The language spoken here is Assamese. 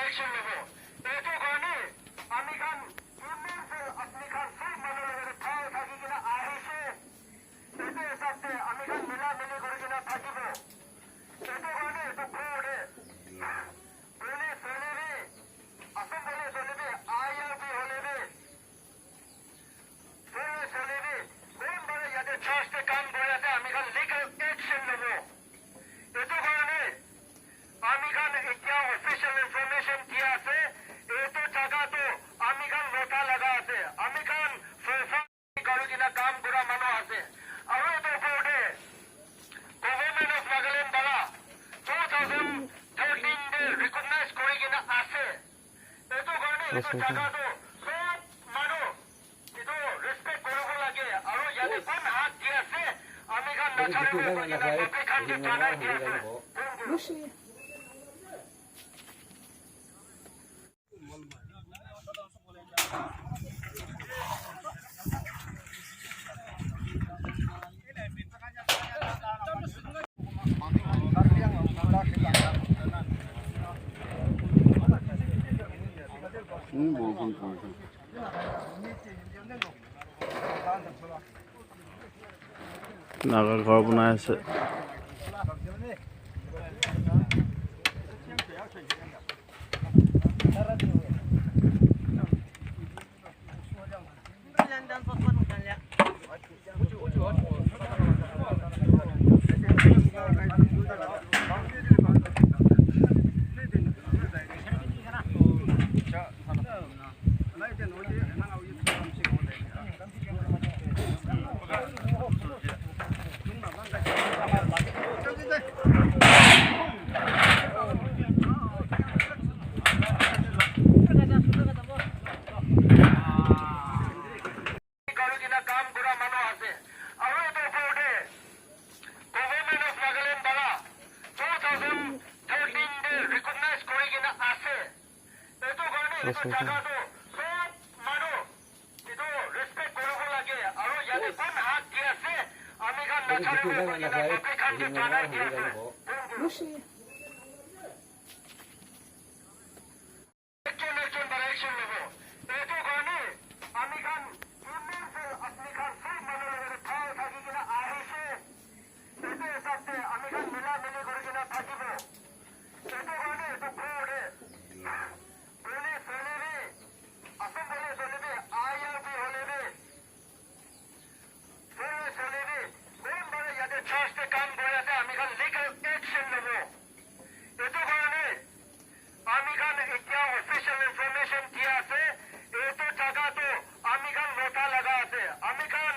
ডাইৰেকশ্যন ল'ব। এইটো কাৰণে আমি খান আপুনি খান চব মানুহৰ লগত ভাল থাকি কিনে আহিছে। এইটো হিচাপে আমি খান মিলা মিলি কৰি কিনে থাকিব। এইটো কাৰণে এইটো কোৰ্টে পুলিচ হলেবে আসাম পুলিচ হলেবে IRB হলেবে পুলিচ হলেবে কোনবাৰে ইয়াতে চাৰ্জতে কাম কৰি আছে আমি খান লিগেল একশ্যন ল'ব। এইটো কাৰণে আমি খান এতিয়া অফিচিয়েল ইনফৰমেশ্যন দিয়া আছে। এইটো জাগাটো আমি খান লতা লগা আছে। আমি খান কৰি কিনে কাম কৰা মানুহ আছে। আৰু এইটো কোৰ্টে গভৰ্ণমেণ্ট অফ নাগালেণ্ড দ্বাৰা 2013 ৰিকগনাইজ কৰি কিনে আছে। এইটো কাৰণে এইটো জাগাটো চব মানুহ এইটো ৰেচপেক্ট কৰিব লাগে। আৰু ইয়াতে কোন হাত দি আছে আমি খান নাচাৰিব কৰি কিনে বাপে খান জনাই দি আছে। নাগা ঘৰ বনাই আছে। জাগাটো চব মানুহ এইটো ৰেচপেক্ট কৰিব লাগে। আৰু ইয়াতে কোন হাত দি আছে আমি খান নাচাৰিব কৰি কিনে বাপে খান জনাই দি আছে। একজন ডাইৰেকশ্যন ল'ব। এইটো কাৰণে আমি খান আপুনি খান চব মানুহৰ লগত ভাল থাকি কিনে আহিছে। এইটো হিচাপে আমি খান মিলা মিলি কৰি কিনে থাকিব। এইটো কাৰণে এইটো কোৰ্টে পুলিচ হলেবে আসাম পুলিচ হলেবে IRB হলেবে পুলিচ হলেবে কোনবাৰে ইয়াতে চাৰ্জতে কাম কৰি আছে আমি খান লিগেল একশ্যন ল'ব। এইটো কাৰণে আমি খান এতিয়া অফিচিয়েল ইনফৰমেশ্যন দিয়া আছে। এইটো জাগাটো আমি খান লতা লগা আছে। আমি খান